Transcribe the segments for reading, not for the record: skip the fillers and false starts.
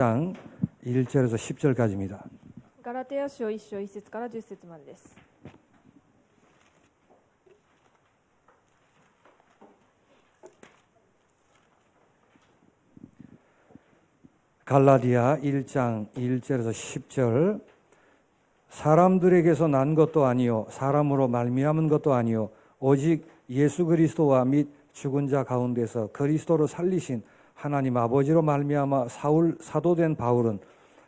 장 1절에서 10절까지입니다. ガラテヤ書1章1節から10節までです。갈라디아 1장 1절에서 10절. 사람들에게서 난 것도 아니요 사람으로 말미암은 것도 아니요 오직 예수 그리스도와 및 죽은 자 가운데서 그리스도로 살리신 하나님 아버지로 말미암아 사도된 바울은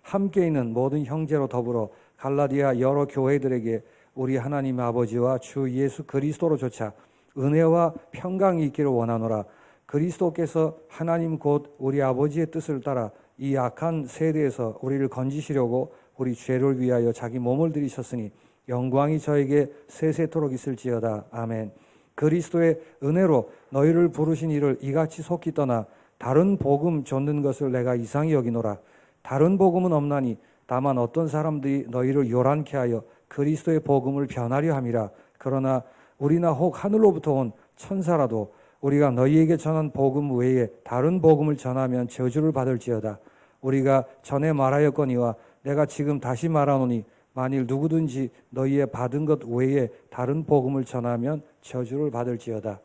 함께 있는 모든 형제로 더불어 갈라디아 여러 교회들에게 우리 하나님 아버지와 주 예수 그리스도로조차 은혜와 평강이 있기를 원하노라. 그리스도께서 하나님 곧 우리 아버지의 뜻을 따라 이 악한 세대에서 우리를 건지시려고 우리 죄를 위하여 자기 몸을 들이셨으니 영광이 저에게 세세토록 있을지어다. 아멘. 그리스도의 은혜로 너희를 부르신 이를 이같이 속히 떠나 다른 복음 좇는 것을 내가 이상히 여기노라. 다른 복음은 없나니 다만 어떤 사람들이 너희를 요란케 하여 그리스도의 복음을 변하려 함이라. 그러나 우리나 혹 하늘로부터 온 천사라도 우리가 너희에게 전한 복음 외에 다른 복음을 전하면 저주를 받을지어다. 우리가 전에 말하였거니와 내가 지금 다시 말하노니 만일 누구든지 너희의 받은 것 외에 다른 복음을 전하면 저주를 받을지어다.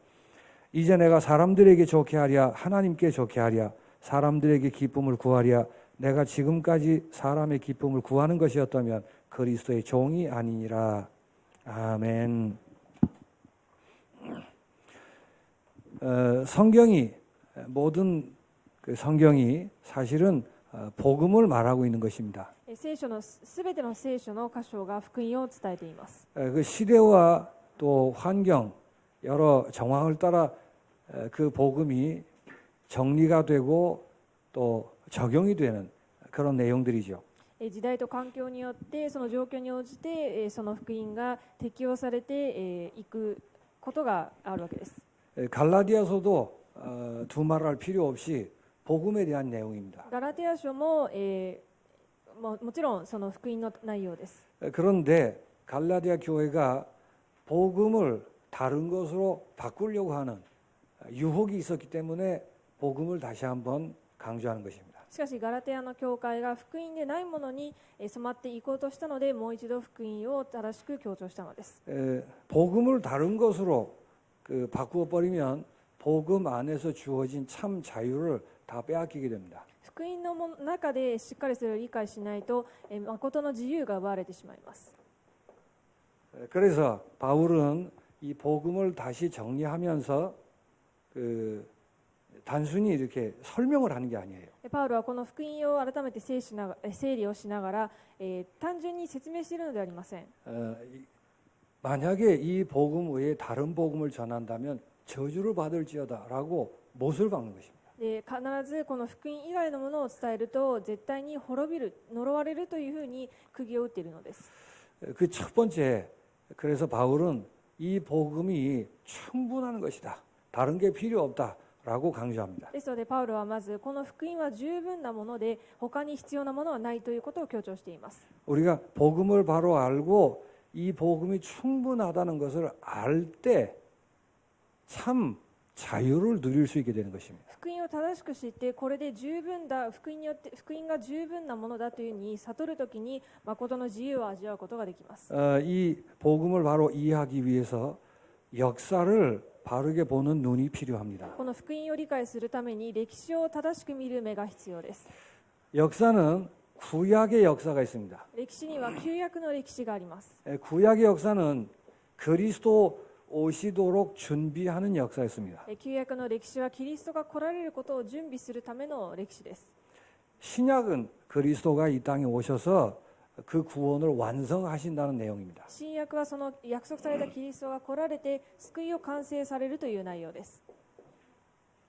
이제 내가 사람들에게 좋게 하랴 하나님께 좋게 하랴 사람들에게 기쁨을 구하랴 내가 지금까지 사람의 기쁨을 구하는 것이었다면 그리스도의 종이 아니니라. 아멘. 성경이 모든 성경이 사실은 복음을 말하고 있는 것입니다. 聖書のすべての聖書の箇所が福音を伝えています。 그 시대와 또 환경 여러 정황을 따라 그 복음이 정리가 되고 또 적용이 되는 그런 내용들이죠. 時代と環境によってその状況に応じてその福音が適用されていくことがあるわけです。 갈라디아서도 두말할 필요 없이 복음에 대한 내용입니다. ガラテヤ書ももちろんその福音の内容です。 그런데 갈라디아 교회가 복음을 다른 것으로 바꾸려고 하는 유혹이 있었기 때문에 복음을 다시 한번 강조하는 것입니다. しかしガラテヤの教会が福音でないものに染まっていこうとしたのでもう一度福音を正しく強調したのです。 복음을 다른 것으로 바꾸어 버리면 복음 안에서 주어진 참 자유를 다 빼앗기게 됩니다. 福音の中でしっかりそれを理解しないと誠の自由が奪われてしまいます。 그래서 바울은 이 복음을 다시 정리하면서 단순히 이렇게 설명을 하는 게 아니에요. パウロはこの福音を改めて整理をしながら、単純に説明しているのではありません。 만약에 이 복음 외에 다른 복음을 전한다면 저주를 받을지어다라고 못을 박는 것입니다. で必ずこの福音以外のものを伝えると絶対に滅びる、呪われるというふうに釘を打っているのです。 그 첫 번째, 그래서 바울은 이 복음이 충분한 것이다. 다른 게 필요 없다라고 강조합니다. ですのでパウロはまずこの福音は十分なもので他に必要なものはないということを強調しています。 우리가 복음을 바로 알고 이 복음이 충분하다는 것을 알 때 참 자유를 누릴 수 있게 되는 것입니다. 福音を正しく知ってこれで十分だ、福音によって福音が十分なものだというふうに悟るときに誠の自由を味わうことができます。 이 복음을 바로 이해하기 위해서 역사를 바르게 보는 눈이 필요합니다. この福音を理解するために歴史を正しく見る目が必要です。 역사는 구약의 역사가 있습니다. 歴史には旧約の歴史があります。 구약의 역사는 그리스도 오시도록 준비하는 역사였습니다. 旧約の歴史はキリストが来られることを準備するための歴史です。 신약은 그리스도가 이 땅에 오셔서 그 구원을 완성하신다는 내용입니다. 新約はその約束されたキリストが来られて救いを完成されるという内容です。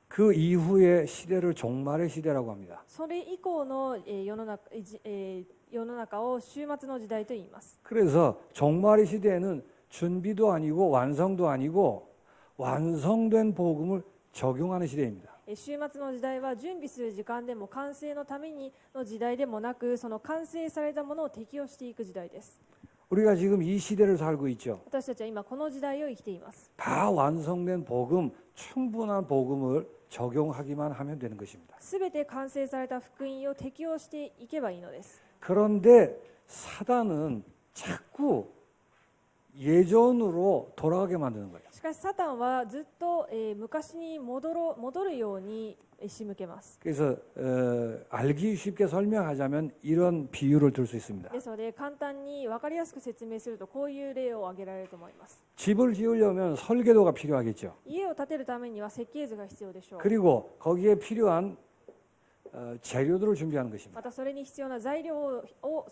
그 이후의 시대를 종말의 시대라고 합니다. それ以降の世の中を終末の時代と言います。 그래서 종말의 시대에는 준비도 아니고 완성도 아니고 완성된 복음을 적용하는 시대입니다. 終末の時代は準備する時間でも完成のためにの時代でもなくその完成されたものを適用していく時代です。 우리가 지금 이 시대를 살고 있죠. 私たちは今この時代を生きています。 다 완성된 복음, 충분한 복음을 적용하기만 하면 되는 것입니다. すべて完成された福音を適用していけばいいのです。 그런데 사단은 자꾸 예전으로 돌아가게 만드는 거예요. しかしサタンはずっと、昔に戻るように仕向けます。 그래서 알기 쉽게 설명하자면 이런 비유를 들 수 있습니다. ですので簡単に分かりやすく説明するとこういう例を挙げられると思います。 집을 지으려면 설계도가 필요하겠죠. 家を建てるためには設計図が必要でしょう。 그리고 거기에 필요한 재료들을 준비하는 것입니다. またそれに必要な材料を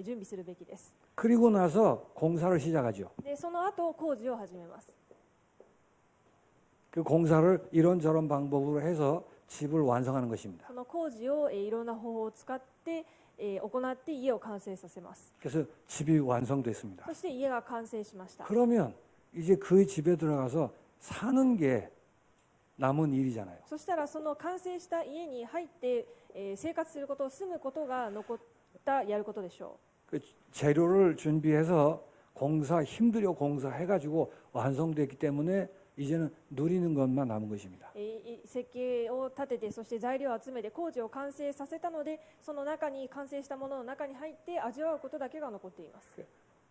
準備するべきです。 그리고 나서 공사를 시작하죠. でその後工事を始めます。 그 공사를 이런저런 방법으로 해서 집을 완성하는 것입니다. その工事をいろんな方法を使って行って家を完成させます。 그래서 집이 완성됐습니다. そして家が完成しました。 그러면 이제 그 집에 들어가서 사는 게 남은 일이잖아요. そしたらその完成した家に入って生活すること、住むことが残ったやることでしょ 그 재료를 준비해서 힘들여 공사해가지고 완성됐기 때문에 이제는 누리는 것만 남은 것입니다. う。設計を立てて、そして材料を集めて工事を完成させたので、その中に完成したものの中に入って味わうことだけが残っています。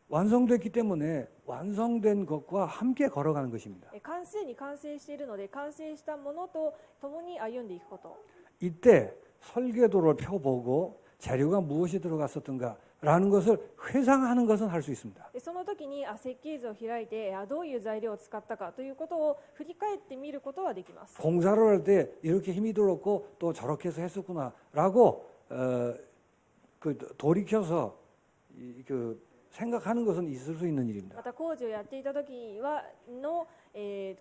완성됐기 때문에 완성된 것과 함께 걸어가는 것입니다. 完成に完成しているので、完成したものと共に歩んでいくこと。 이때 설계도를 펴보고 재료가 무엇이 들어갔었던가라는 것을 회상하는 것은 할 수 있습니다. その時に設計図を開いてどういう材料を使ったかということを振り返ってみることはできます。 공사를 할 때 이렇게 힘이 들었고 또 저렇게 해서 했었구나라고 돌이켜서 생각하는 것은 있을 수 있는 ま 일입니다. た工事をやっていた時の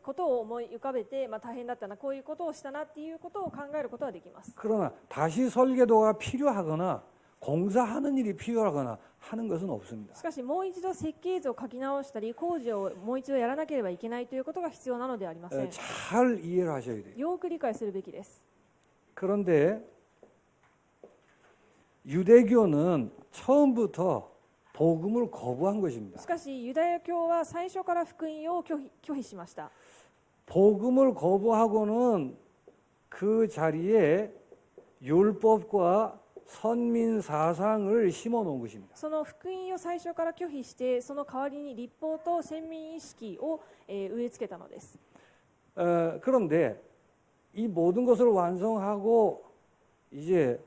ことを思い浮かべて、大変だったな、こういうことをしたなっていうことを考えることはできます。 그러나 다시 설계도가 필요하거나 공사하는 일이 필요하거나 하는 것은 없습니다. しかしもう一度設計図を書き直したり工事をもう一度やらなければいけないということが必要なのではありません。 잘 이해를 하셔야 돼요. よく理解するべきです。 그런데 유대교는 처음부터 복음을 거부한 것입니다. しかしユダヤ教は最初から福音を拒否しました。 복음을 거부하고는 그 자리에 율법과 선민 사상을 심어 놓은 것입니다. その福音を最初から拒否して、その代わりに立法と先民意識を植え付けたのです。 그런데 이 모든 것을 완성하고 이제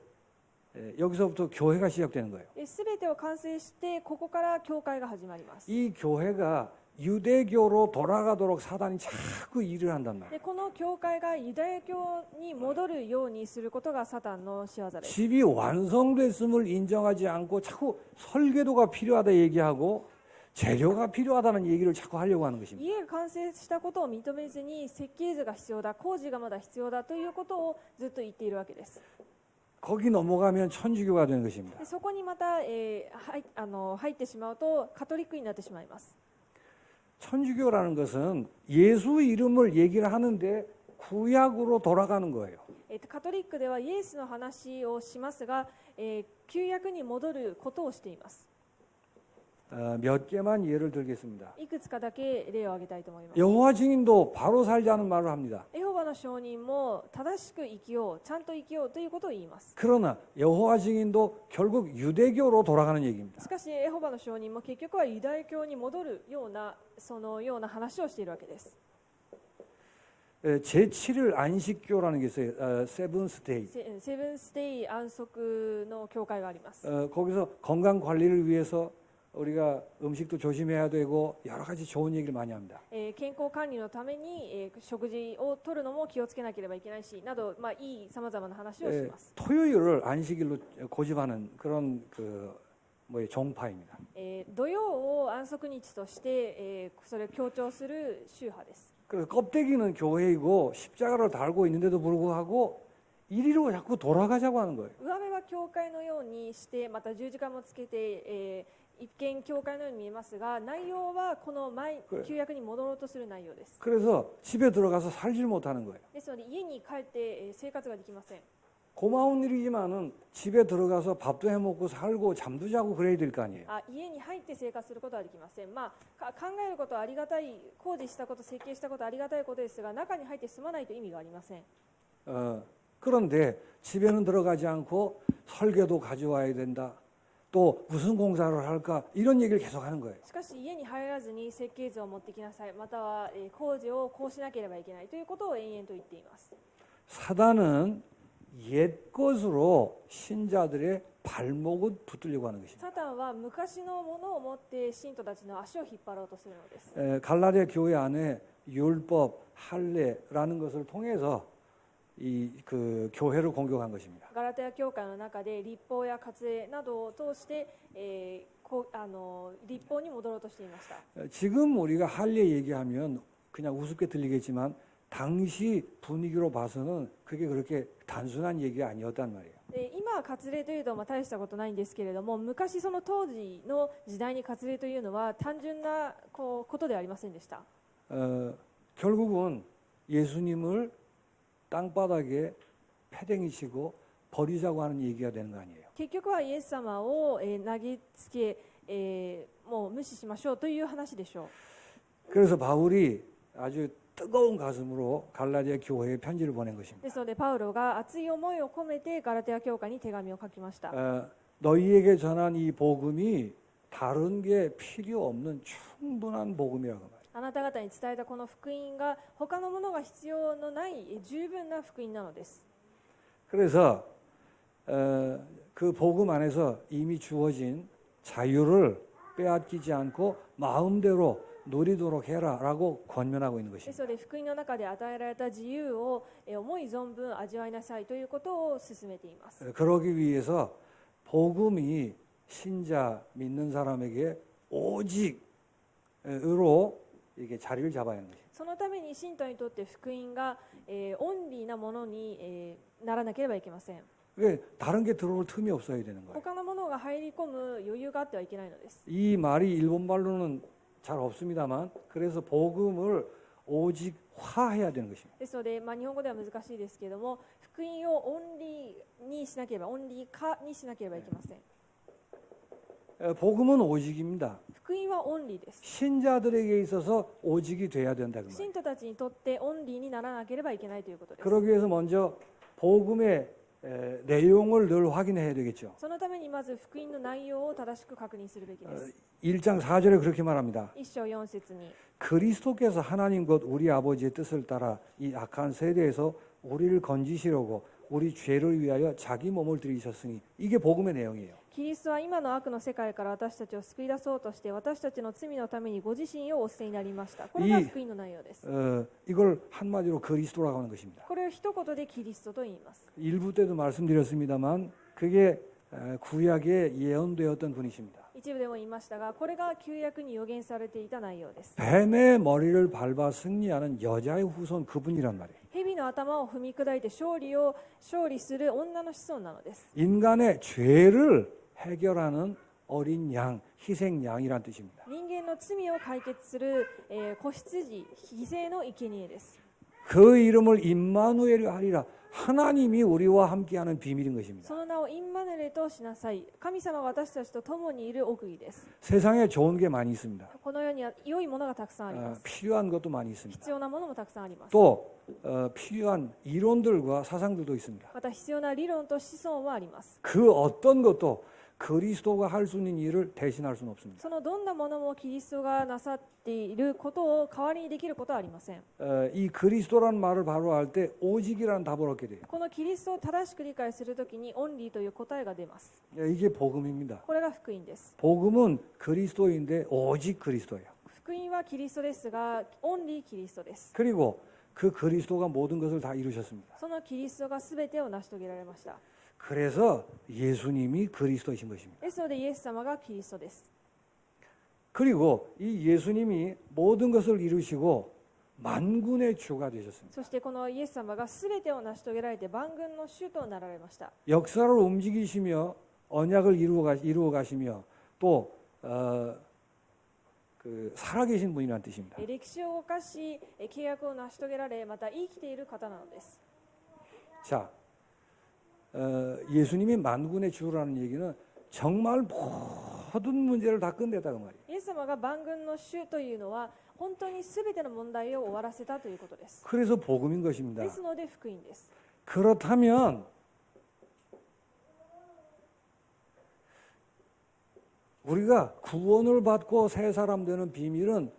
여기서부터 교회가 시작되는 거예요. すべてを完成して、ここから教会が始まります。 이 교회가 유대교로 돌아가도록 사단이 자꾸 일을 한단 말이에요. でこの教会がユダヤ教に戻るようにすることがサタンの仕業です。 집이 완성됐음을 인정하지 않고 자꾸 설계도가 필요하다 얘기하고 재료가 필요하다는 얘기를 자꾸 하려고 하는 것입니다. 家が完成したことを認めずに、設計図が必要だ、工事がまだ必要だということをずっと言っているわけです。 거기 넘어가면 천주교가 되는 것입니다. でそこにまた、入ってしまうとカトリックになってしまいます。 천주교라는 것은 예수 이름을 얘기를 하는데 구약으로 돌아가는 거예요. カトリックではイエスの話をしますが、旧約に戻ることをしています。 몇 개만 예를 들겠습니다. いくつかだけ例を挙げたいと思います。 여호와 증인도 바로 살자는 말을 합니다. エホバの証人も正しく生きよう、ちゃんと生きようということを言います。 그러나 여호와 증인도 결국 유대교로 돌아가는 얘기입니다. しかしエホバの証人も結局はユダヤ教に戻るようなそのような話をしているわけです。 제7일 안식교라는 게 있어요. 세븐스데이. セブンステイ安息の教会があります。 거기서 건강 관리를 위해서 우리가 음식도 조심해야 되고 여러 가지 좋은 얘기를 많이 합니다. 健康管理のために、食事を取るのも気をつけなければいけないし、など、いいさまざまな話をします。 토요일을 안식일로 고집하는 그런 종파입니다. 土曜を安息日として、それを強調する宗派です。 그래서 껍데기는 교회이고 십자가를 달고 있는데도 불구하고 이리로 자꾸 돌아가자고 하는 거예요. 上辺は教会のようにして、また十字架もつけて、一見教会のように見えますが、内容はこの旧約に戻ろうとする内容です。 그래서 집에 들어가서 살질 못하는 거예요. ですので家に帰って生活ができません。 고마운 일이지만은 집에 들어가서 밥도 해 먹고 살고 잠도 자고 그래야 될 거 아니에요. 家に入って生活することはできません、考えることはありがたい、工事したこと、設計したことはありがたいことですが、中に入って住まないと意味がありません。 그런데 집에는 들어가지 않고 설계도 가져와야 된다. 또 무슨 공사를 할까 이런 얘기를 계속 하는 거예요. しかし家に入らずに設計図を持ってきなさい、または工事をこうしなければいけないということを延々と言っています。 사단은 옛 것으로 신자들의 발목을 붙들려고 하는 것입니다. サタンは昔のものを持って信徒たちの足を引っ張ろうとするのです。 갈라디아 교회 안에 율법, 할례라는 것을 통해서 그 교회를 공격한 것입니다. ガラテヤ教会の中で律法や割礼などを通して、律法に戻ろうとしていました。 지금 우리가 할례 얘기하면 그냥 우습게 들리겠지만 당시 분위기로 봐서는 그게 그렇게 단순한 얘기가 아니었단 말이에요. 今、割礼というと大したことないんですけれども、昔その当時の時代に割礼というのは単純なことではありませんでした。 결국은 예수님을 땅바닥에 패댕이 치고 버리자고 하는 얘기가 되는 거 아니에요. 結局はイエス様を投げつけ、もう無視しましょうという話でしょう。 그래서 바울이 아주 뜨거운 가슴으로 갈라디아 교회에 편지를 보낸 것입니다. ですのでパウロが熱い思いを込めてガラテヤ教会に手紙を書きました。 너희에게 전한 이 복음이 다른 게 필요 없는 충분한 복음이라고 말해요. あなた方に伝えたこの福音が他のものが必要のない十分な福音なのです。 그래서 그 복음 안에서 이미 주어진 자유를 빼앗기지 않고 마음대로 누리도록 해라라고 권면하고 있는 で 것입니다. すので福音の中で与えられた自由を思い存分味わいなさいということを進めています。 그러기 위해서 복음이 신자 믿는 사람에게 오직으로 이게 자리를 잡아야 하는 것입니다. そのために信徒にとって福音が、オンリーなものに、ならなければいけません。 왜 다른 게 들어올 틈이 없어야 되는 거예요. 他のものが入り込む余裕があってはいけないのです。 이 말이 일본 말로는 잘 없습니다만 그래서 복음을 오직화해야 되는 것입니다. ですので、日本語では難しいですけれども、福音をオンリーにしなければ、オンリー化にしなければいけません。 복음은 오직입니다. 福音はオンリーです。 신자들에게 있어서 오직이 돼야 된다 그 말이에요. 信徒たちにとってオンリーにならなければいけないということです。 그러기 위해서 먼저 복음의 내용을 늘 확인해야 되겠죠. そのためにまず福音の内容を正しく確認するべきです。 1장 4절에 그렇게 말합니다. 一章四節に 그리스도께서 하나님 곧 우리 아버지의 뜻을 따라 이 악한 세대에서 우리를 건지시려고 우리 죄를 위하여 자기 몸을 들이셨으니 이게 복음의 내용이에요. キリストは今の悪の世界から私たちを救い出そうとして私たちの罪のためにご自身をお捨てになりました。これが福音の内容です。 이걸 한마디로 그리스도라고 하는 것입니다. これを一言でキリストと言います。 일부 때도 말씀드렸습니다만 그게 구약에 예언되었던 분이십니다. 一部でも言いましたが、これが旧約に予言されていた内容です。 뱀의 머리를 밟아 승리하는 여자의 후손 그분이란 말이에요. 蛇の頭を踏み砕いて勝利する女の子孫なのです。 인간의 죄를 해결하는 어린 양, 희생 양이란 뜻입니다. 人間の罪を解決する、子羊、犠牲の生贄です。 그 이름을 임마누엘이라 하리라. 하나님이 우리와 함께하는 비밀인 것입니다. その名をインマヌエルとしなさい。神様が私たちと共にいる奥義です。 세상에 좋은 게 많이 있습니다. この世には良いものがたくさんあります。 필요한 것도 많이 있습니다. 必要なものもたくさんあります。 또 필요한 이론들과 사상들도 있습니다. また必要な理論と思想もあります。 그 어떤 것도 그리스도가 할 수 있는 일을 대신할 수는 없습니다. そのどんなものもキリストがなさっていることを代わりにできることはありません。 이 그리스도라는 말을 바로 할 때 오직이라는 답을 얻게 돼요. このキリストを正しく理解するときにオンリーという答えが出ます。 이게 복음입니다. これが福音です。 복음은 그리스도인데 오직 그리스도예요. 福音はキリストですが、オンリーキリストです。 그리고 그 그리스도가 모든 것을 다 이루셨습니다. そのキリストがすべてを成し遂げられました。 그래서 예수님이 그리스도이신 것입니다. ですのでイエス様がキリストです。 그리고 이 예수님이 모든 것을 이루시고 만군의 주가 되셨습니다. そしてこのイエス様がすべてを成し遂げられて万軍の主となられました。 역사를 움직이시며 언약을 이루어 가시며 또 살아계신 분이라는 뜻입니다. 歴史を動かし、契約を成し遂げられ、また生きている方なのです。 자, 예수님이 만군의 주라는 얘기는 정말 모든 문제를 다 끝냈다고 말이에요. イエス様が万軍の主というのは本当に全ての問題を終わらせたということです。 그래서 복음인 것입니다. ですので福音です。 그렇다면 우리가 구원을 받고 새 사람 되는 비밀은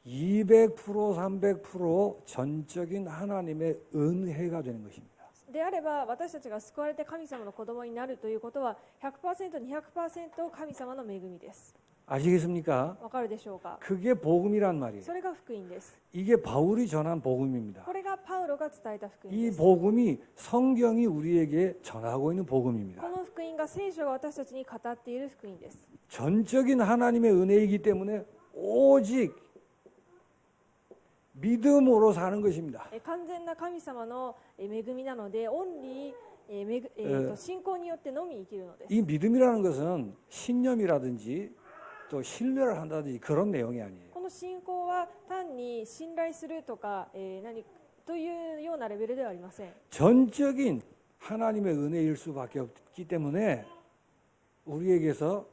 200%, 300% 전적인 하나님의 은혜가 되는 것입니다. であれば私たちが救われて神様の子供になるということは 100%、200% 神様の恵みです。 아시겠습니까? わかるでしょうか。 그게 복음이란 말이에요. それが福音です。 이게 바울이 전한 복음입니다. これがパウロが伝えた福音 이 です。 복음이 성경이 우리에게 전하고 있는 복음입니다. この福音が聖書が私たちに語っている福音です。 전적인 하나님의 은혜이기 때문에 오직 믿음으로 사는 것입니다. 完全な神様の恵みなのでオンリー信仰によってのみ生きるのです。 이 믿음이라는 것은 신념이라든지 또 신뢰를 한다든지 그런 내용이 아니에요. この信仰は単に信頼するとか、何というようなレベルではありません。 전적인 하나님의 은혜일 수밖에 없기 때문에 우리에게서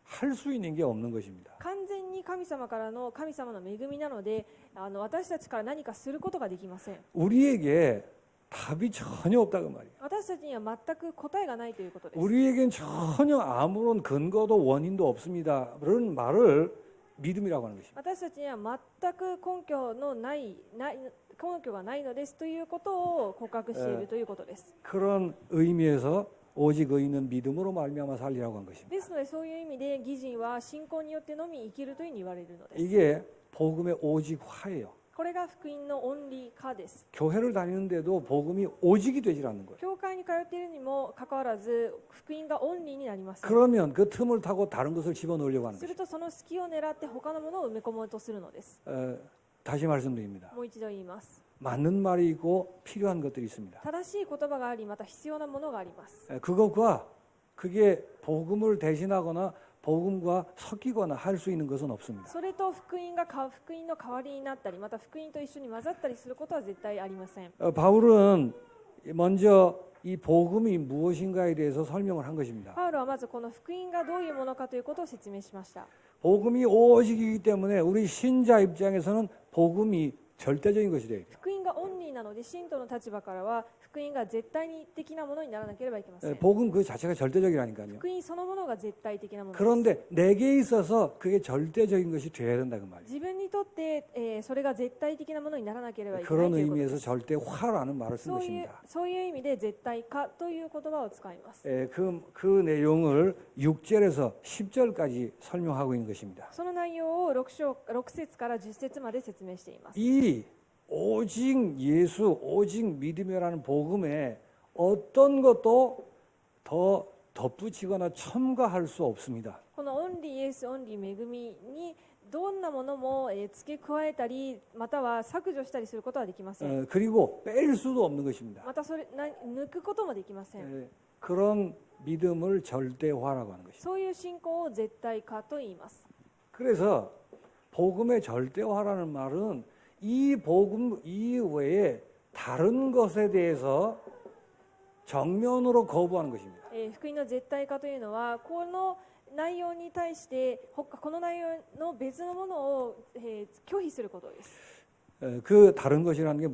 할 수 있는 게 없는 것입니다. 完全に神様からの神様の恵みなので私たちから何かすることができません。 우리에게 답이 전혀 없다고 말이에요. 私たちには全く答えがないということです。 우리에겐 전혀 아무런 근거도 원인도 없습니다. 그런 말을 믿음이라고 하는 것입니다. 私たちには全く根拠がないのですということを告白しているということです。 그런 의미에서 오직 의인은 믿음으로 말미암아 살리라고 한 것입니다. ですのでそういう意味で義人は信仰によってのみ生きるというふうに言われるのです。 이게 복음의 오직화예요. これが福音のオンリー化です。 교회를 다니는데도 복음이 오직이 되질 않는 거예요. 教会に通っているにもかかわらず福音がオンリーになります。 그러면 그 틈을 타고 다른 것을 집어넣으려고 하는 する 것이죠. とその隙を狙って他のものを埋め込もうとするのです。 다시 말씀드립니다. もう一度言います。 맞는 말이 있고 필요한 것들이 있습니다. 正しい言葉がありまた必要なものがあります。 그것과 그게 복음을 대신하거나 복음과 섞이거나 할 수 있는 것은 없습니다. それと福音の代わりになったりまた福音と一緒に混ざったりすることは絶対ありません。 바울은 먼저 이 복음이 무엇인가에 대해서 설명을 한 것입니다. パウロはまずこの福音がどういうものかということを説明しました。 복음이 오직이기 때문에 우리 신자 입장에서는 복음이 절대적인 것이 돼요. 福音がオンリーなので信徒の立場からは福音が絶対的なものにならなければいけません。 복음 그 자체가 절대적이라니까요. 福音そのものが絶対的なものです。 그런데 내게 있어서 그게 절대적인 것이 돼야 된다 그 말이에요. 自分にとって、それが絶対的なものにならなければいけない 그런 ということで 의미에서 す。 절대화라는 말을 쓴 そういう 것입니다. 意味で絶対化という言葉を使います。 그 내용을 6절에서 10절까지 설명하고 있는 것입니다. その内容を6節から10節まで説明しています。 이 오직 예수, 오직 믿음이라는 복음에 어떤 것도 더 덧붙이거나 첨가할 수 없습니다. このオンリーイエス、オンリー恵みにどんなものも付け加えたりまたは削除したりすることはできません。 그리고 뺄 수도 없는 것입니다. また抜くこともできません。 그런 믿음을 절대화라고 하는 것입니다. そういう信仰を絶対化と言います。 그래서 복음의 절대화라는 말은 이 복음 이외에 다른 것에 대해서 정면으로 거부하는 것입니다. 福音の絶対化というのはこの内容に対してこの内容の別のものを、拒否することです。 그 다른 것이라는 게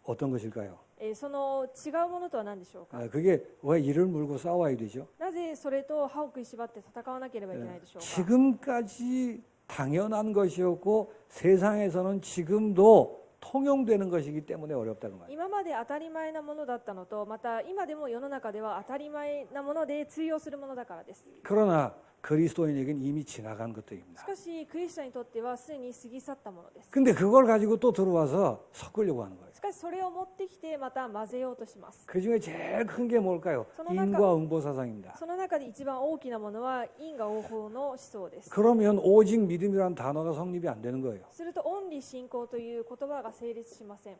어떤 것일까요? その違うものとは何でしょうか。 그게 왜 이를 물고 싸워야 되죠? なぜそれと歯を食いしばって戦わなければいけないでしょうか。 지금까지 당연한 것이었고 세상에서는 지금도 통용되는 것이기 때문에 어렵다는 말이에요. 今まで当たり前なものだったのとまた今でも世の中では当たり前なもので通用するものだからです。 그러나 그리스도인에게는 이미 지나간 し 것들입니다. かしクリスチャンにとってはすでに過ぎ去ったものです。 근데 그걸 가지고 또 들어와서 섞으려고 하는 거예요. しかしそれを持ってきてまた混ぜようとします。 그 중에 제일 큰 게 뭘까요? 선언할까? 인과응보 사상입니다. その中で一番大きなものは因果応報の思想です。 그러면 오직 믿음이라는 단어가 성립이 안 되는 거예요. するとオンリー信仰という言葉が成立しません。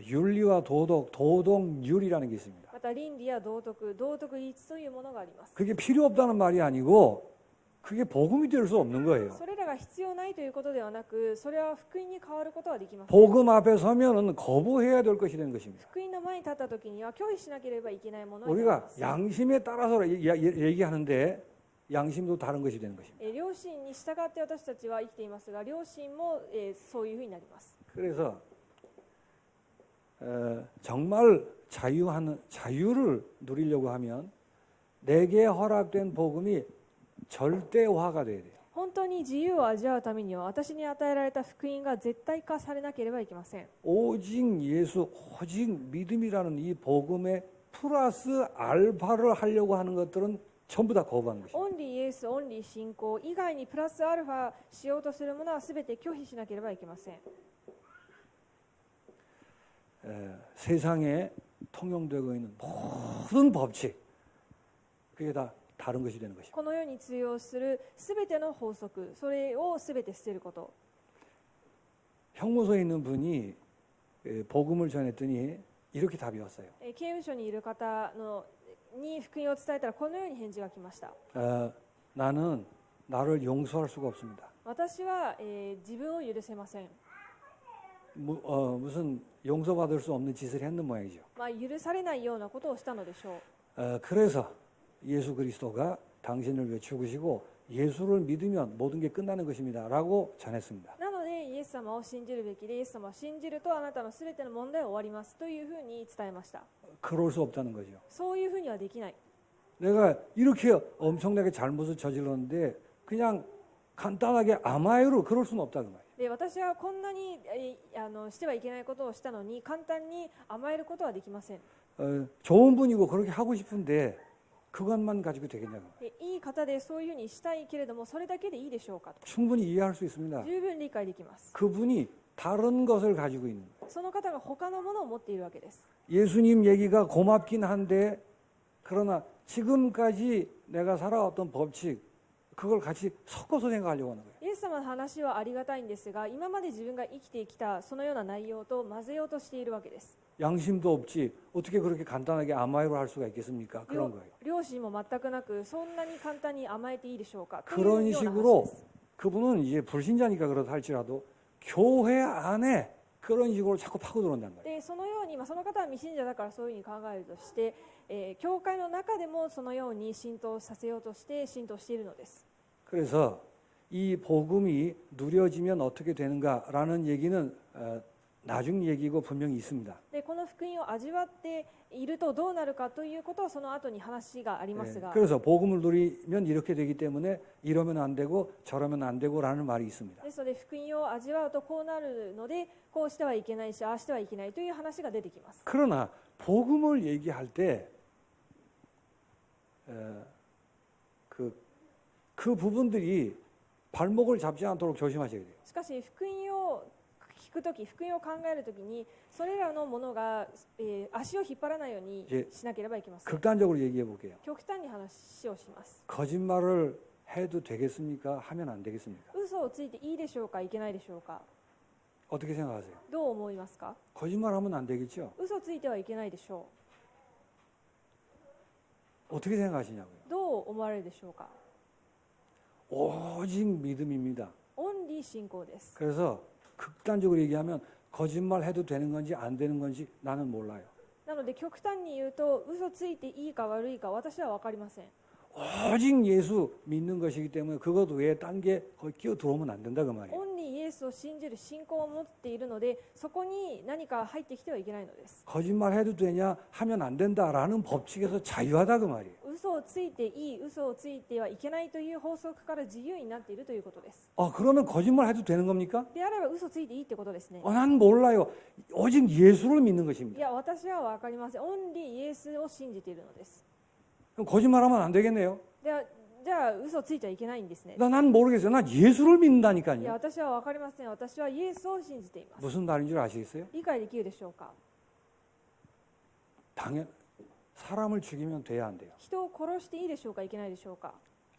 윤리와 도덕률이라는 게 있습니다. また倫理や道徳律というものがあります。 그게 필요 없다는 말이 아니고 그게 복음이 될 수 없는 거예요. それらが必要ないということではなく、それは福音に変わることはできません。 복음 앞에 서면은 거부해야 될 것이 되는 것입니다. 福音の前に立った時には拒否しなければいけないものになり 우리가 ます。 양심에 따라서 얘기하는데 양심도 다른 것이 되는 것입니다. 良心に従って私たちは生きていますが、良心もそういうふうになります。 그래서 정말 자유를 누리려고 하면 내게 허락된 복음이 절대화가 돼야 돼요. 本当に自由を味わうためには、私に与えられた福音が絶対化されなければいけません。 오직 예수, 오직 믿음이라는 이 복음에 플러스 알파를 하려고 하는 것들은 전부 다 거부하는 것입니다. オンリーイエス、オンリー信仰以外にプラスアルファしようとするものは全て拒否しなければいけません。 세상에 통용되고 있는 모든 법칙, 그게 다 다른 것이 되는 것입니다. この世に通用する全ての法則、それを全て捨てること。 형무소에 있는 분이 복음을 전했더니 이렇게 답이 왔어요. 刑務所にいる方に福音を伝えたらこのように返事が来ました。 나는 나를 용서할 수가 없습니다. 私は、自分を許せません。 무슨 용서받을 수 없는 짓을 했는 모양이죠. 許されないようなことをしたのでしょう。 그래서 예수 그리스도가 당신을 위해 죽으시고 예수를 믿으면 모든 게 끝나는 것입니다. 라고 전했습니다. なのでイエス様を信じるべきで、イエス様を信じるとあなたの全ての問題は終わりますというふうに伝えました。 그럴 수 없다는 거죠. そういうふうにはできない。 내가 이렇게 엄청나게 잘못을 저질렀는데 그냥 간단하게 아마이로 그럴 수는 없다 그 말이에요. で、私はこんなに、してはいけないことをしたのに簡単に甘えることはできません。 좋은 분이고 그렇게 하고 싶은데 그것만 가지고 되겠냐고. で、いい方でそういうふうにしたいけれどもそれだけでいいでしょうかと。 충분히 이해할 수 있습니다. 十分理解できます。 그분이 다른 것을 가지고 있는 거예요. その方が他のものを持っているわけです。 예수님 얘기가 고맙긴 한데 그러나 지금까지 내가 살아왔던 법칙 그걸 같이 섞어서 생각하려고 하는 거예요. イエス様の話はありがたいんですが、今まで自分が生きてきたそのような内容と混ぜようとしているわけです。 양심도 없지 어떻게 그렇게 간단하게 아마이로 할 수가 있겠습니까? 그런 거예요. 良心も全くなく、そんなに簡単に甘えていいでしょうかという 그런 ような話 식으로 です。 그분은 이제 불신자니까 그렇다 할지라도 교회 안에 그런 식으로 자꾸 파고 들어온단 말이에요. で、そのように、その方は未信者だからそういうふうに考えるとして、教会の中でもそのように浸透させようとして浸透しているのです。 그래서 이 복음이 누려지면 어떻게 되는가라는 얘기는 나중 얘기고 분명히 있습니다. で、この福音を味わっているとどうなるかということはその後に話がありますが、 그래서 복음을 누리면 이렇게 되기 때문에 이러면 안 되고 저러면 안 되고라는 말이 있습니다. ですので福音を味わうとこうなるので、こうしてはいけないしああしてはいけないという話が出てきます。 그러나 복음을 얘기할 때 그 부분들이 발목을 잡지 않도록 조심하셔야 돼요. しかし福音を聞くとき、福音を考えるときにそれらのものが、足を引っ張らないようにしなければいけません。 극단적으로 얘기해 볼게요. 極端に話をします。 거짓말을 해도 되겠습니까? 하면 안 되겠습니까? 嘘をついていいでしょうか、いけないでしょうか。 어떻게 생각하세요? どう思いますか。 거짓말하면 안 되겠죠? 嘘ついてはいけないでしょ 어떻게 생각하시냐고요? う。どう思われるでしょうか。 오직 믿음입니다. オンリー信仰です。 그래서 극단적으로 얘기하면 거짓말 해도 되는 건지 안 되는 건지 나는 몰라요. なので極端に言うと、嘘ついていいか悪いか私は分かりません。 오직 예수 믿는 것이기 때문에 그것 외에 딴 게 거기 끼어 들어오면 안 된다 그 말이에요. オンリーイエスを信じる信仰を持っているので、そこに何か入ってきてはいけないのです。 거짓말 해도 되냐 하면 안 된다라는 법칙에서 자유하다 그 말이에요. 嘘をついていい、嘘をついてはいけないという法則から自由になっているということです。 그러면 거짓말 해도 되는 겁니까? であれば嘘ついていいってことですね。 난 몰라요. 오직 예수를 믿는 い 것입니다. や、私は分かりません。オンリーイエスを信じているのです。 그럼 거짓말하면 안 되겠네요. じゃあ嘘ついちゃいけないんですね。 난 모르겠어요. 난 예수를 いや、 믿는다니까요. 私は分かりません。私はイエスを信じています。 무슨 말인 줄 아시겠어요? 理解できるでしょうか。 당연 사람을 죽이면 돼야 안 돼요. 人を殺していいでしょうか、いけないでしょうか。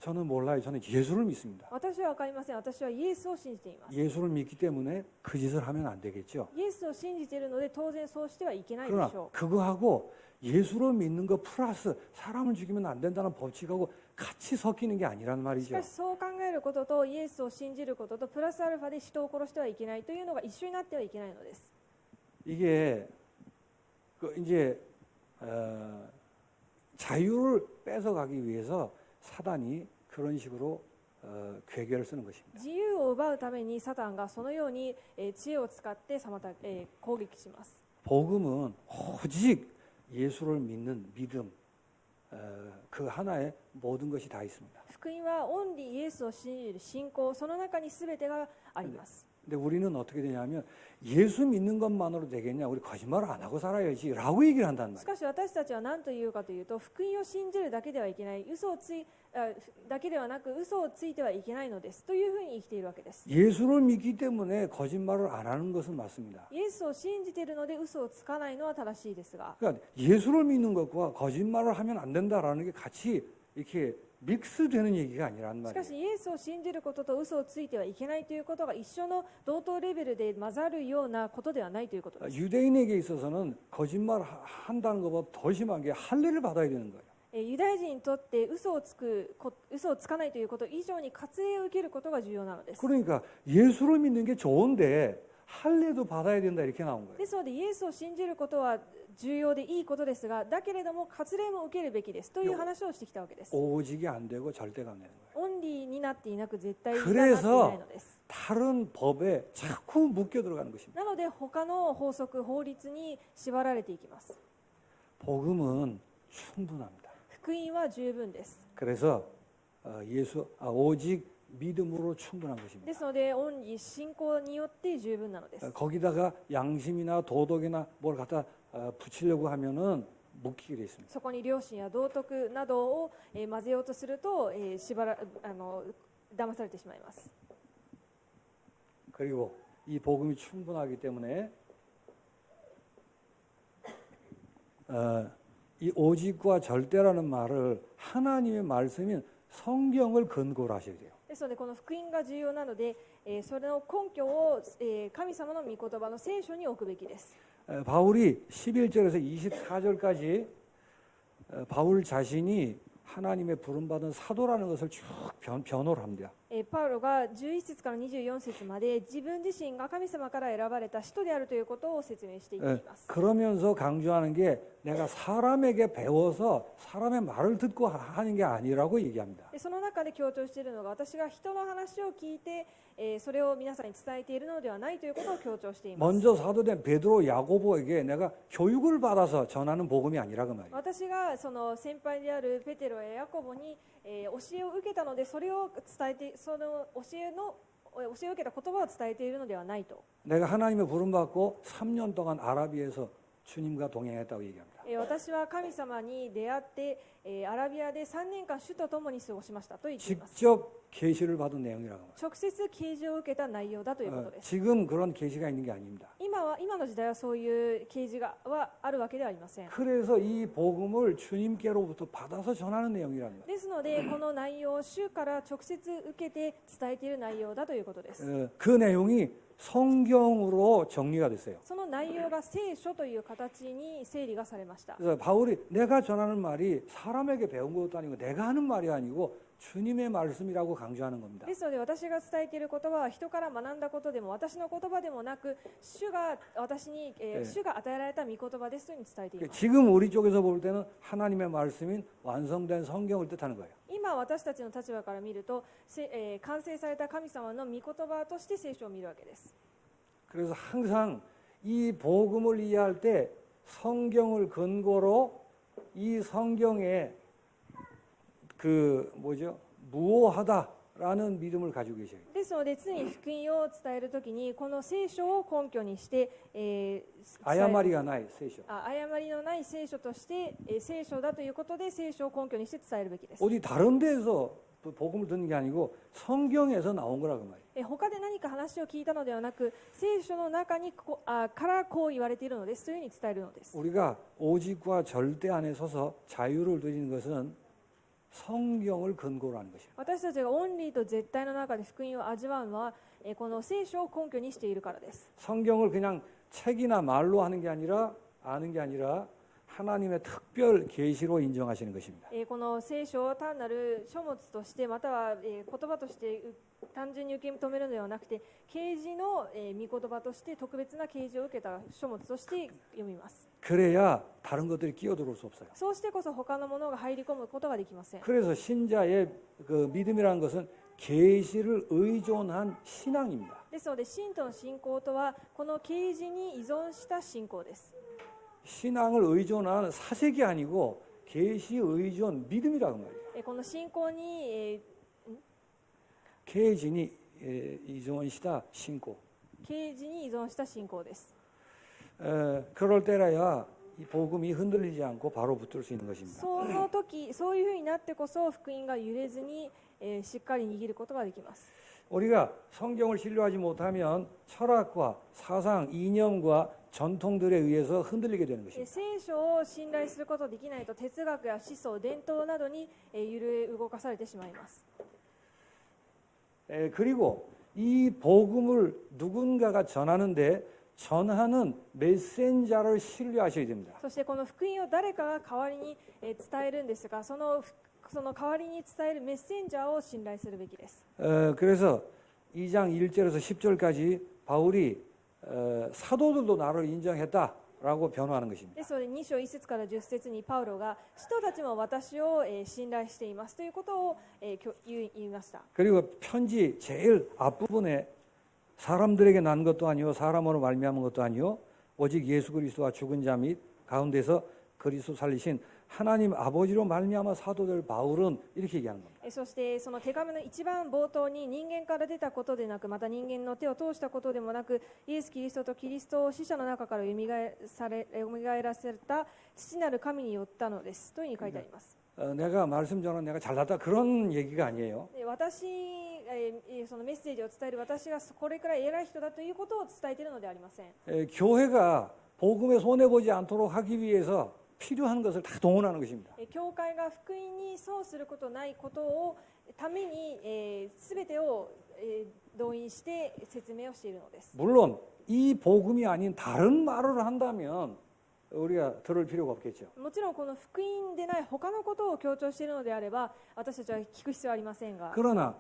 저는 몰라요. 저는 예수를 믿습니다. 私は分かりません。私はイエスを信じています。 예수를 믿기 때문에 그 짓을 하면 안 되겠죠. イエスを信じているので当然そうしてはいけないで 그러나 しょ 그거하고 예수를 믿는 거 플러스 사람을 죽이면 안 된다는 법칙하고 같이 섞이는 게 아니란 う。し 말이죠. かしそう考えることとイエスを信じることとプラスアルファで人を殺してはいけないというのが一緒になってはいけないのです。 이게 이제 자유를 뺏어가기 위해서 사단이 그런 식으로 괴계를 쓰는 것입니다. 自由を奪うためにサタンがそのように知恵を使って攻撃します。 복음은 오직 예수를 믿는 믿음 그 하나에 모든 것이 다 있습니다. 福音はオンリーイエスを信じる信仰、その中に全てがあります。 근데 우리는 어떻게 되냐면 예수 믿는 것만으로 되겠냐? 우리 거짓말을 안 하고 살아야지라고 얘기를 한단 し 말이에요. かし私たちは何と言うかというと、福音を信じるだけではいけない、だけではなく嘘をついてはいけないのですというふうに生きているわけです。 예수를 믿기 때문에 거짓말을 안 하는 것은 맞습니다. イエスを信じているので嘘をつかないのは正しいですが、 그러니까 예수를 믿는 것과 거짓말을 하면 안 된다라는 게 같이 이렇게 믹스되는 얘기가 아니란 しか 말이에요. しイエスを信じることと嘘をついてはいけないということが一緒の同等レベルで混ざるようなことではないということです。 유대인에게 있어서는 거짓말 한다는 것보다 더 심한 게 할례를 받아야 되는 거예요. ユダヤ人にとって嘘をつかないということ以上に割礼を受けることが重要なのです。 그러니까 예수를 믿는 게 좋은데 할례도 받아야 된다 이렇게 나온 거예요. ですのでイエスを信じることは重要でいいことですが、だけれども割礼も受けるべきですという話をしてきたわけです。 오직이 안 되고 절대가 안 되는 거예요. オンリーになっていなく絶対になっていないのです。 다른 법에 자꾸 묶여 들어가는 것입니다. なので他の法則、法律に縛られていきます。 복음은 충분합니다. 福音は十分です。 그래서 오직 믿음으로 충분한 で 것입니다. すのでオンリー信仰によって十分なのです。 거기다가 양심이나 도덕이나 뭘 갖다 붙이려고 하면은 묶이게 돼 있습니다. そこに良心や道徳などを混ぜようとすると騙されてしまいます。 그리고 이 복음이 충분하기 때문에 이 오직과 절대라는 말을 하나님의 말씀인 성경을 근거로 하셔야 돼요. ですのでこの福音が重要なので、それの根拠を神様の御言葉の聖書に置くべきです。 바울이 11절에서 24절까지 바울 자신이 하나님의 부름받은 사도라는 것을 쭉 변호를 합니다. パウロが11節から24節まで自分自身が神様から選ばれた使徒であるということを説明していきます。 그러면서 강조하는 게 내가 사람에게 배워서 사람의 말을 듣고 하는 게 아니라고 얘기합니다. その中で強調しているのが、私が人の話を聞いてそれを皆さんに伝えているのではないということを強調しています。 먼저 사도된 베드로 야고보에게 내가 교육을 받아서 전하는 복음이 아니라 그 말이에요. 私がその先輩であるペテロやヤコボに教えを受けたので、それを伝えて、その教えを受けた言葉を伝えているのではないと。 내가 하나님의 부름 받고 3년 동안 아라비에서 주님과 동행했다고 얘기합니다. 私は神様に出会ってアラビアで3年間主と共に過ごしましたと言っています。 직접 계시를 받은 내용이라고 합니다. 直接啓示を受けた内容だということです。 지금 그런 계시가 있는 게 아닙니다. 今の時代はそういう啓示はあるわけではありません。 그래서 이 복음을 주님께로부터 받아서 전하는 내용이랍니다. ですのでこの内容を主から直接受けて伝えている内容だということです。 그 내용이 성경으로 정리가 됐어요. その内容が聖書という形に整理がされました。 그래서 바울이 내가 전하는 말이 사람에게 배운 것도 아니고 내가 하는 말이 아니고 주님의 말씀이라고 강조하는 겁니다. ですので私が伝えている言葉は人から学んだことでも私の言葉でもなく、主が私に、主が与えられた御言葉ですというふうに伝えています。 지금 우리 쪽에서 볼 때는 하나님의 말씀인 완성된 성경을 뜻하는 거예요. 今私たちの立場から見ると、完成された神様の御言葉として聖書を見るわけです。 그래서 항상 이 복음을 이해할 때 성경을 근거로 이 성경에 무오하다라는 믿음을 가지고 계셔요. ですので常に福音を伝えるときにこの聖書を根拠にして、아야마리가 나이聖書. 誤りのない聖書として、聖書だということで聖書を根拠にして伝えるべきです。 어디 다른 데에서 복음을 듣는 게 아니고 성경에서 나온 거라고 말이에요. 他で何か話を聞いたのではなく、聖書の中にからこう言われているのですというふうに伝えるのです。 우리가 오직과 절대 안에 서서 자유를 누리는 것은 성경을 근거로 하는 것입니다. 私たちがオンリーと絶対の中で福音を味わうのは、この聖書を根拠にしているからです。 성경을 그냥 책이나 말로 하는 게 아니라 아는 게 아니라 하나님의 특별 계시로 인정하시는 것입니다. この聖書を単なる書物としてまたは言葉として単純に受け止めるのではなくて、啓示の御言葉として特別な啓示を受けた書物として読みます。 그래야 다른 것들이 끼어들어올 수 없어요. そうしてこそ他のものが入り込むことができません。 그래서 신자의 그 믿음이라는 것은 계시를 의존한 신앙입니다. ですので信徒の信仰とはこの啓示に依存した信仰です。 신앙을 의존한 사색이 아니고 계시 의존 믿음이라고 말이에요. この信仰に、 계진이 의존시다 신고. 啓示に依存した信仰です。 그럴 때라야 이 복음이 흔들리지 않고 바로 붙들 수 있는 것입니다. その時、そういうふうになってこそ福音が揺れずに、しっかり握ることができます。 우리가 성경을 신뢰하지 못하면 철학과 사상, 이념과 전통들에 의해서 흔들리게 되는 것입니다. 聖書を信頼することができないと哲学や思想、伝統などに揺れ動かされてしまいます。 그리고 이 복음을 누군가가 전하는데 전하는 메신저를 신뢰하셔야 됩니다. そしてこの福音を誰かが代わりに伝えるんですが、その代わりに伝えるメッセンジャーを信頼するべきです。 그래서 2장 1절에서 10절까지 바울이 사도들도 나를 인정했다라고 변호하는 것입니다. ですので2章1節から10節にパウロが使徒たちも私を信頼していますということを言いました。 그리고 편지 제일 앞부분에 사람들에게 난 것도 아니요 사람으로 말미암은 것도 아니요 오직 예수 그리스도와 죽은 자 및 가운데서 그리스도 살리신 하나님 아버지로 말미암아 사도들 바울은 이렇게 얘기하는 겁니다. そしてその手紙の一番冒頭に人間から出たことでなく、また人間の手を通したことでもなく、イエス・キリストとキリストを死者の中からよみがえらせた父なる神によったのですというふうに書いてあります。 내가 말씀 전한 내가 잘났다 그런 얘기가 아니에요. そのメッセージを伝える私がこれくらい偉い人だということを伝えているのではありません。 교회가 복음에 손해 보지 않도록 하기 위해서 필요한 것을 다 동원하는 것입니다. 教会が福音に損することないことをために全てを動員して説明をしているのです。 물론 이 복음이 아닌 다른 말을 한다면 우리가 들을 필요가 없겠죠. もちろんこの福音でない他のことを強調しているのであれば私たちは聞く必要はありませんが、 그러나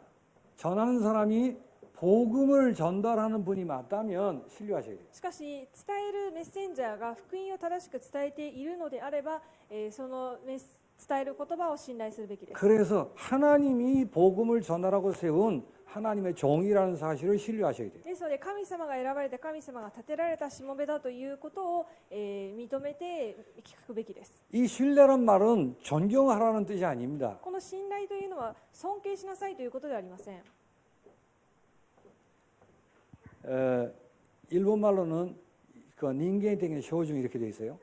전하는 사람이 복음을 전달하는 분이 맞다면 신뢰하셔야 돼요. しかし伝えるメッセンジャーが福音を正しく伝えているのであれば、その伝える言葉を信頼するべきです。 그래서 하나님이 복음을 전하라고 세운 하나님의 종이라는 사실을 신뢰하셔야 돼요. ですので神様が選ばれて神様が立てられたしもべだということを、認めて聞くべきです。 이 신뢰란 말은 존경하라는 뜻이 아닙니다. この信頼というのは尊敬しなさいということではありません。 일본 말로는 그 닌겐的な 標準 이렇게 돼 있어요.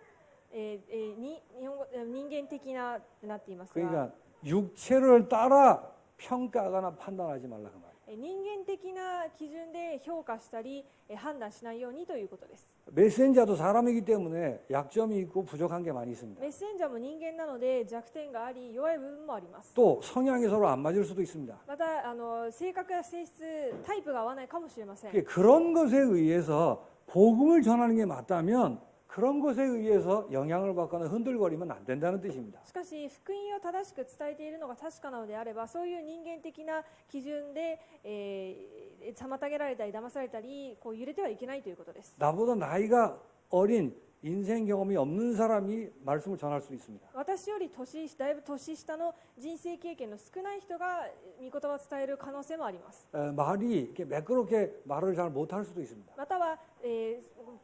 日本語人間的なってなっていますが、 그러니까 육체를 따라 평가하거나 판단하지 말라 그 말이에요. 人間的な基準で評価したり判断しないようにということです。 메신저도 사람이기 때문에 약점이 있고 부족한 게 많이 있습니다. メッセンジャーも人間なので弱点があり弱い部分もあります。 또 성향이 서로 안 맞을 수도 있습니다. また性格や性質タイプが合わないかもしれません。 그런 것에 의해서 복음을 전하는 게 맞다면 그런 것에 의해서 영향을 받거나 흔들거리면 안 된다는 뜻입니다. しかし福音を正しく伝えているのが確かなのであればそういう人間的な基準で、妨げられたり騙されたりこう揺れてはいけないということです。 나보다 나이가 어린 인생 경험이 없는 사람이 말씀을 전할 수 있습니다. 私よりだいぶ年下の人生経験の少ない人が御言葉を伝える可能性もあります。 말이 이렇게 매끄럽게 말을 잘 못할 수도 있습니다. または、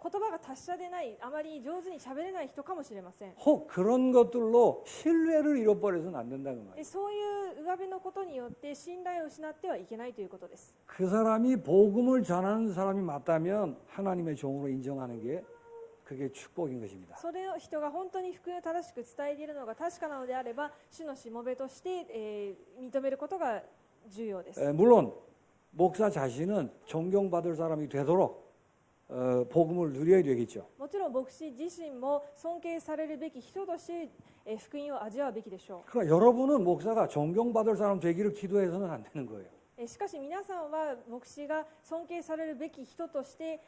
言葉が達者でないあまり上手に喋れない人かもしれません。 혹 그런 것들로 신뢰를 잃어버려서는 안 된다는 말이에요. そういう上辺のことによって信頼を失ってはいけないということです。 그 사람이 복음을 전하는 사람이 맞다면 하나님의 종으로 인정하는 게 그게 축복인 것입니다. それを人が本当に福音を正しく伝えているのが確かなのであれば主のしもべとして、認めることが重要です。 물론 목사 자신은 존경받을 사람이 되도록 복음을 누려야 되겠죠. もちろん牧師自身も尊敬されるべき人として、福音を味わうべきでしょ 그러나 여러분은 목사가 존경받을 사람 되기를 기도해서는 안 되는 거예요. う。しかし皆さんは牧師が尊敬されるべき人として、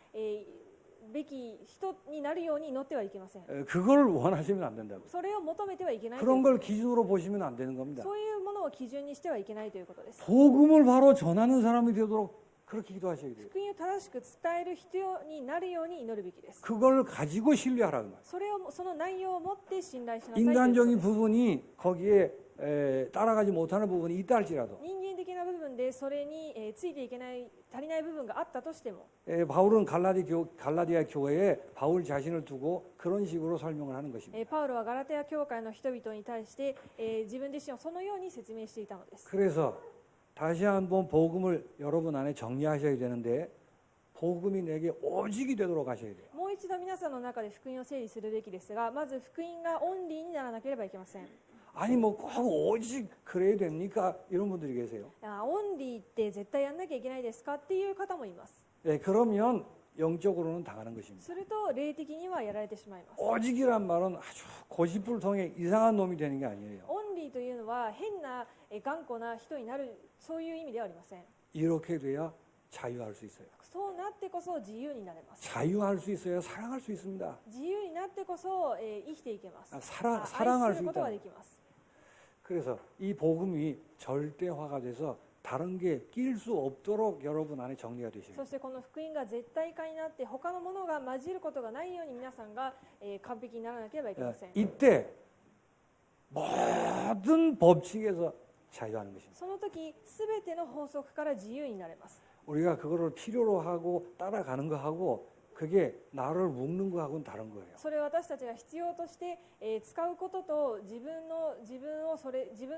べき人になるように祈ってはいけません。 그걸 원하시면 안 된다고. それを求めてはいけないとい 그런 う 걸 기준으로 보시면 안 되는 겁니다. そういうものを基準にしてはいけないということです。 복음을 바로 전하는 사람이 되도록 그렇게 기도하셔야 돼요. 福音を正しく伝える人になるように祈るべきです。 그걸 가지고 신뢰하라는 거예요. その内容を持って信頼しなさいということ 인간적인 です。 부분이 거기에 따라가지 못하는 부분이 있다 할지라도 人間的な部分でそれについていけない足りない部分があったとしても 바울은 갈라디아 교회에 바울 자신을 두고 그런 식으로 설명을 하는 것입니다. パウロはガラテヤ教会の人々に対して自分自身をそのように説明していたのです。 그래서 다시 한번 복음을 여러분 안에 정리하셔야 되는데 복음이 내게 오직이 되도록 하셔야 돼요. もう一度皆さんの中で福音を整理するべきですが、まず福音がオンリーにならなければいけません。 아니 뭐 꼭 오직 그래야 됩니까? 이런 분들이 계세요. オンリーって絶対やんなきゃいけないですかっていう方もいます。 그러면 영적으로는 당하는 것입니다. すると霊的にはやられてしまいます。 오직이란 말은 아주 고집불통의 이상한 놈이 되는 게 아니에요. オンリーというのは変な頑固な人になる、そういう意味ではありません。 이렇게 돼야 자유할 수 있어요. そうなってこそ自由になれます。 자유할 수 있어야 사랑할 수 있습니다. 自由になってこそ、生きていけます。 사랑할 愛 수 すること 있다. ができます。 그래서 이 복음이 절대화가 돼서 다른 게 낄 수 없도록 여러분 안에 정리가 되시고 そしてこの福音が絶対化になって他のものが混じることがないように皆さんが、完璧にならなければいけません。 이때 모든 법칙에서 자유하는 것입니다. その時すべての法則から自由になれます。 우리가 그거를 필요로 하고 따라가는 거하고 그게 나를 묶는 거하고는 다른 거예요. それを私たちが必要として、使うことと自分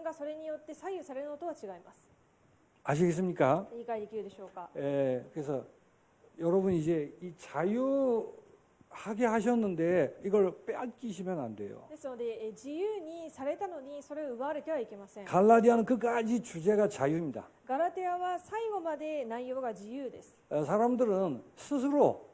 がそれによって左右されるのとは違います。 아시겠습니까? 理解できるでしょうか。 그래서 여러분 이제 이 자유하게 하셨는데 이걸 빼앗기시면 안 돼요. ですので、自由にされたのにそれを奪われてはいけません。 갈라디아는 끝까지 주제가 자유입니다. ガラテアは最後まで内容が自由です。 사람들은 스스로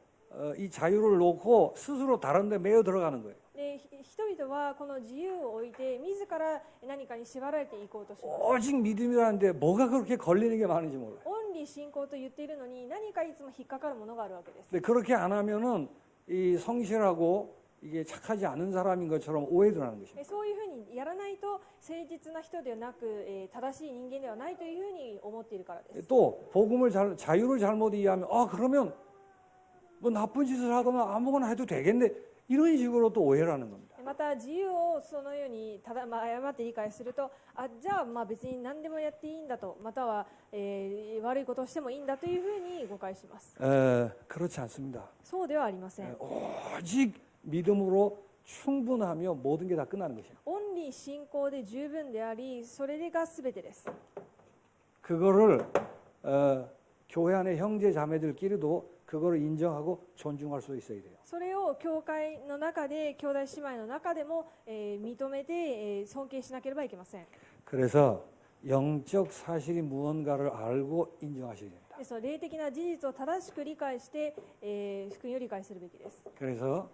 이 자유를 놓고 스스로 다른 데 매여 들어가는 거예요. で人々はこの自由を置いて自ら何かに縛られていこうとします。 오직 믿음이라는데 뭐가 그렇게 걸리는 게 많은지 몰라요. オンリー信仰と言っているのに何かいつも引っかかるものがあるわけです。 근데 그렇게 안 하면은 이 성실하고 이게 착하지 않은 사람인 것처럼 오해를 하는 것입니다. そういうふうにやらないと誠実な人ではなく、正しい人間ではないというふうに思っているからです。 또 복음을 자유를 잘못 이해하면 그러면 뭐 나쁜 짓을 하거나 아무거나 해도 되겠네 이런 식으로 또 오해를 하는 겁니다. また自由をそのように誤って理解すると、じゃあ別に何でもやっていいんだと、または、悪いことをしてもいいんだというふうに誤解します。 그렇지 않습니다. そうではありません。 오직 믿음으로 충분하며 모든 게 다 끝나는 것이에요. オンリー信仰で十分であり、それが全てです。 그거를 교회 안의 형제 자매들끼리도 그거를 인정하고 존중할 수 있어야 돼요. それを教会の中で、兄弟姉妹の中でも、認めて、尊敬しなければいけません。 그래서 영적 사실이 무언가를 알고 인정하셔야 됩니다. ですので霊的な事実を正しく理解して、福音を理解するべきです。 그래서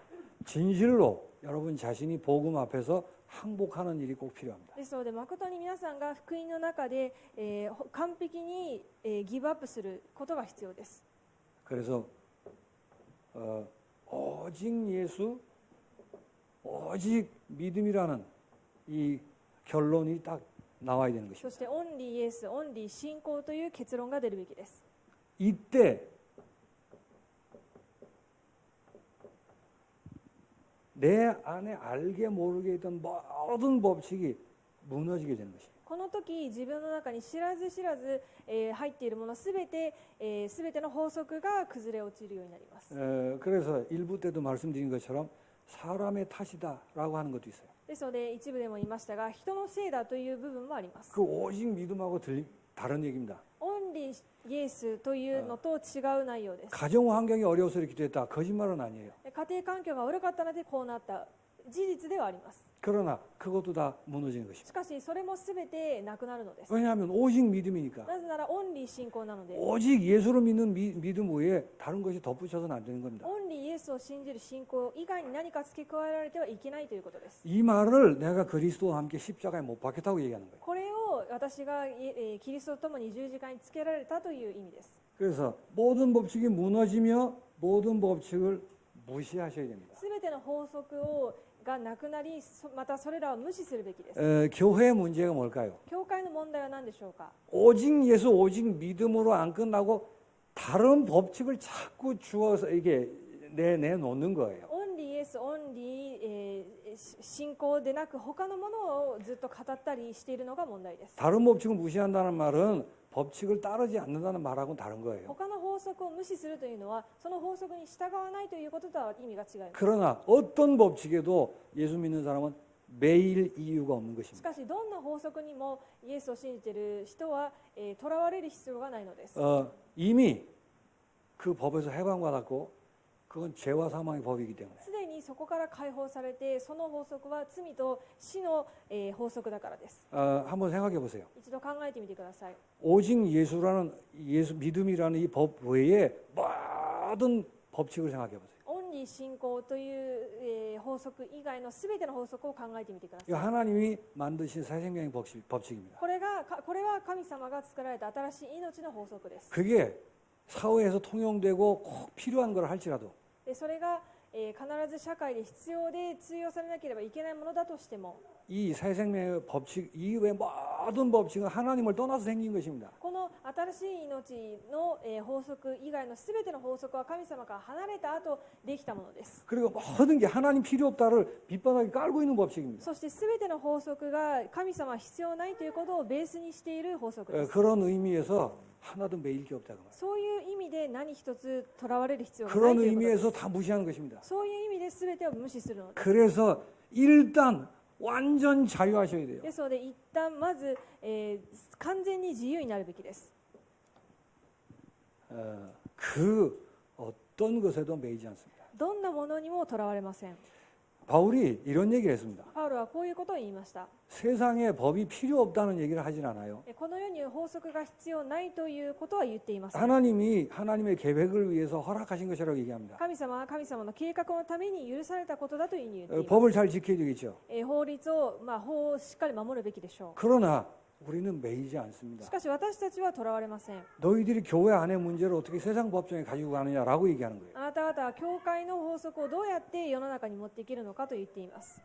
진실로 여러분 자신이 복음 앞에서 항복하는 일이 꼭 필요합니다. ですので誠に皆さんが福音の中で、完璧に、ギブアップすることが必要です。 그래서 오직 예수, 오직 믿음이라는 이 결론이 딱 나와야 되는 そ 것입니다. してオンリーイエス、オンリー信仰という結論が出るべきです。 이때 내 안에 알게 모르게 있던 모든 법칙이 무너지게 되는 것입니다. この時自分の中に知らず知らず、入っているものすべての法則が崩れ落ちるようになります。 그래서 일부 때도 말씀드린 것처럼 사람의 탓이다라고 하는 것도 있어요. ですので一部でも言いましたが、人のせいだという部分もあります。 그 오직 믿음하고 다른 얘기입니다. オンリーイエスというのと違う内容です。 가정 환경이 어려워서 이렇게 됐다. 거짓말은 아니에요. 家庭環境が悪かったのでこうなった。事実ではあります。 그러나 그것도 다 무너지는 し 것입니다. かしそれも全てなくなるのです。 왜냐하면 오직 믿음이니까. なぜならオンリー信仰なので、 오직 예수를 믿는 믿음 외에 다른 것이 덧붙여서는 안 되는 겁니다. オンリーイエスを信じる信仰以外に何か付け加えられてはいけないということです。 이 말을 내가 그리스도와 함께 십자가에 못 박혔다고 얘기하는 거예요. これを私がキリストと共に十字架につけられたという意味です。 그래서 모든 법칙이 무너지며 모든 법칙을 무시하셔야 됩니다. すべての法則がなくなり、またそれらを無視するべきです。 교회의 문제가 뭘까요? 教会の問題は何でしょうか。 오직 예수, 오직 믿음으로 안 끝나고 다른 법칙을 자꾸 주어서 이게 내놓는 거예요. オンリーイエス、オンリー、信仰でなく他のものをずっと語ったりしているのが問題です。 다른 법칙을 무시한다는 말은 법칙을 따르지 않는다는 말하고는 다른 거예요. 他の法則を無視するというのはその法則に従わないということとは意味が違います。 그러나 어떤 법칙에도 예수 믿는 사람은 매일 이유가 없는 し 것입니다. かしどんな法則にもイエスを信じている人はとらわれる必要がないのです。 이미 그 법에서 해방받았고 그건 죄와 사망의 법이기 때문에 すでにそこから解放されて、その法則は罪と死の法則だからです。 한번 생각해 보세요. 一度考えてみてください。 오직 예수라는 예수 믿음이라는 이 법 외에 모든 법칙을 생각해 보세요. オンリー信仰という法則以外のすべての法則を考えてみてください。 이거 하나님이 만드신 새 생명의 법칙입니다. これは神様が作られた新しい命の法則です。 그게 사회에서 통용되고 꼭 필요한 걸 할지라도 でそれが必ず社会で必要で通用されなければいけないものだとしても、 이 새 생명의 법칙 이외의 모든 법칙은 하나님을 떠나서 생긴 것입니다. この新しい命の法則以外のすべての法則は神様から離れた後できたものです。 그리고 모든 게 하나님 필요 없다를 밑바닥에 깔고 있는 법칙입니다. そしてすべての法則が神様は必要ないということをベースにしている法則です。 그런 의미에서 하나도 매일 게 없다고 말이에요. そういう意味で何一つとらわれる必要がない 그런 ということです。 의미에서 다 무시하는 것입니다. そういう意味で全てを無視するのです。 그래서 일단 완전 자유하셔야 돼요. ですので一旦まず、完全に自由になるべきです。 그 어떤 것에도 매이지 않습니다. どんなものにもとらわれません。 바울이 이런 얘기를 했습니다. パウロはこういうことを言いました。 세상에 법이 필요 없다는 얘기를 하진 않아요. この世に法則が必要ないということは言っていません。 하나님이 하나님의 계획을 위해서 허락하신 것이라고 얘기합니다. 神様は神様の計画のために許されたことだというふうに言っています。 법을 잘 지켜야 되겠죠. 法律を、法をしっかり守るべきでしょ 그러나 우리는 매이지 う。 않습니다. しかし私たちはとらわれません。 너희들이 교회 안의 문제를 어떻게 세상 법정에 가지고 가느냐라고 얘기하는 거예요. あなた方は教会の法則をどうやって世の中に持っていけるのかと言っています。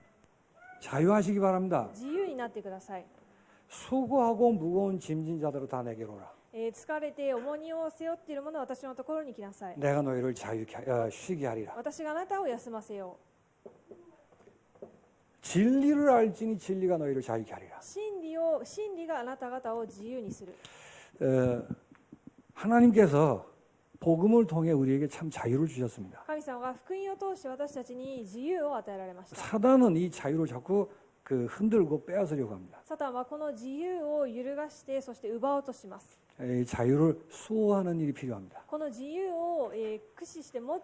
자유하시기 바랍니다. 自由になってください。 수고하고 무거운 짐진 자들을 다 내게로 오라. 疲れて重荷を背負っている者は私のところに来なさい。 내가 너희를 쉬게 하리라. 私があなたを休ませよ 진리를 알지니 진리가 너희를 자유케 하리라. う。真理があなた方を自由にする。 하나님께서 복음을 통해 우리에게 참 자유를 주셨습니다. 神様が福音を通して私たちに自由を与えられました。 사단은 이 자유를 자꾸 흔들고 빼앗으려고 합니다. サタンはこの自由を揺るがして、そして奪おうとします。 이 자유를 수호하는 일이 필요합니다. この自由を駆使して守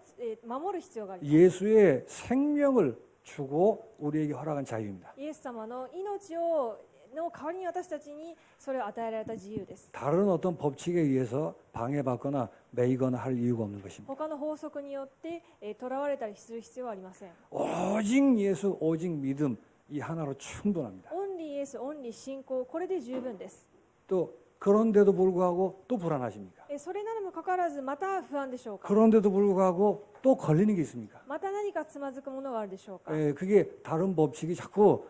る必要があります。 예수의 생명을 주고 우리에게 허락한 자유입니다. イエス様の命の代わりに私たちにそれを与えられた自由です。 다른 어떤 법칙에 의해서 방해받거나 매이거나 할 이유가 없는 것입니다. 他の法則によって囚われたりする必要はありません。 오직 예수, 오직 믿음 이 하나로 충분합니다. オンリーイエス、オンリー信仰、これで十分です。 또 그런데도 불구하고 또 불안하십니까? それなのにもかかわらずまた不安でしょうか。 그런데도 불구하고 또 걸리는 게 있습니까? また何かつまずくものがあるでしょうか。 그게 다른 법칙이 자꾸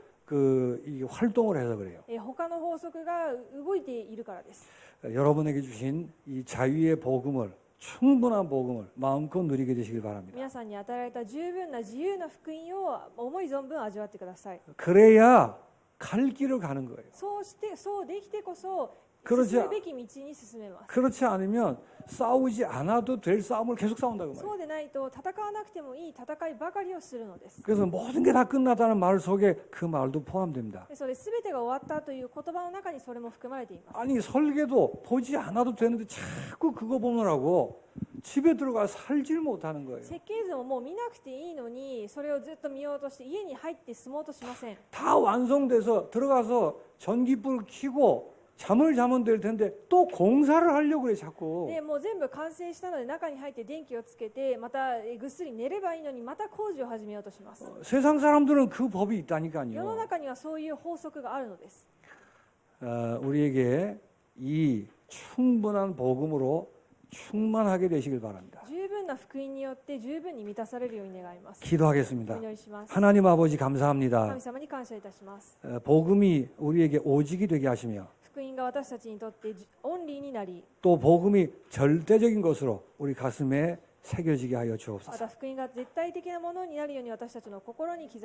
이 활동을 해서 그래요. 他の法則が動いているからです。 여러분에게 주신 이 자유의 복음을 충분한 복음을 마음껏 누리게 되시길 바랍니다. 皆さんに与えられた十分な自由な福音を思い存分味わってください。 그래야 갈 길을 가는 거예요. そうできてこそ 그렇지 進むべき道に進めます。 그렇지 않으면 싸우지 않아도 될 싸움을 계속 싸운다고 そ 말이에요. うでないと戦わなくてもいい戦いばかりをするのです。 그래서 모든 게 다 끝났다는 말 속에 그 말도 포함됩니다. それ全てが終わったという言葉の中にそれも含まれています。 아니 설계도 보지 않아도 되는데 자꾸 그거 보느라고 집에 들어가 살질 못하는 거예요. 設計図をもう見なくていいのに、それをずっと見ようとして家に入って住もうとしません。 다 완성돼서 들어가서 전기불 켜고 잠을 자면 될 텐데 또 공사를 하려고 그래 자꾸. でもう全部完成したので中に入って電気をつけてまたぐっすり寝ればいいのにまた工事を始めようとします。 세상 사람들은 그 법이 世の 있다니까요. 中にはそういう法則があるのです。 우리에게 이 충분한 복음으로 충만하게 되시길 바랍니다. 十分な福音によって十分に満たされるように願います。 기도하겠습니다. お祈りします。 하나님 아버지 감사합니다. 神様に感謝いたします。 복음이 우리에게 오직이 되게 하시며 福音が私たちにとってオンリーになり、 또 복음이 절대적인 것으로 우리 가슴에 새겨지게 하여 ま 주옵소서. た福音が絶対的なものになるように私たちの心に刻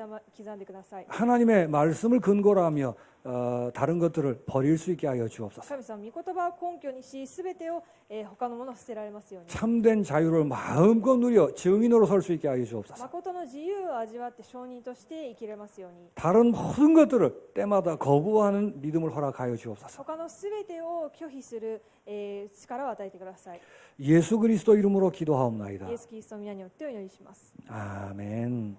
んでください。 하나님의 말씀을 근거로 하며 다른 것들을 버릴 수 있게 하여 주옵소서. 神様、御言葉を根拠にし、すべてを、他のものを捨てられますように。 참된 자유를 마음껏 누려 증인으로 설 수 있게 하여 주옵소서. 誠の自由を味わって証人として生きれますように。 다른 모든 것들을 때마다 거부하는 믿음을 허락하여 주옵소서. 他のすべてを拒否する、力を与えてください。 예수 그리스도 이름으로 기도하옵나이다. イエス・キリストの皆によってお祈りします。 아멘.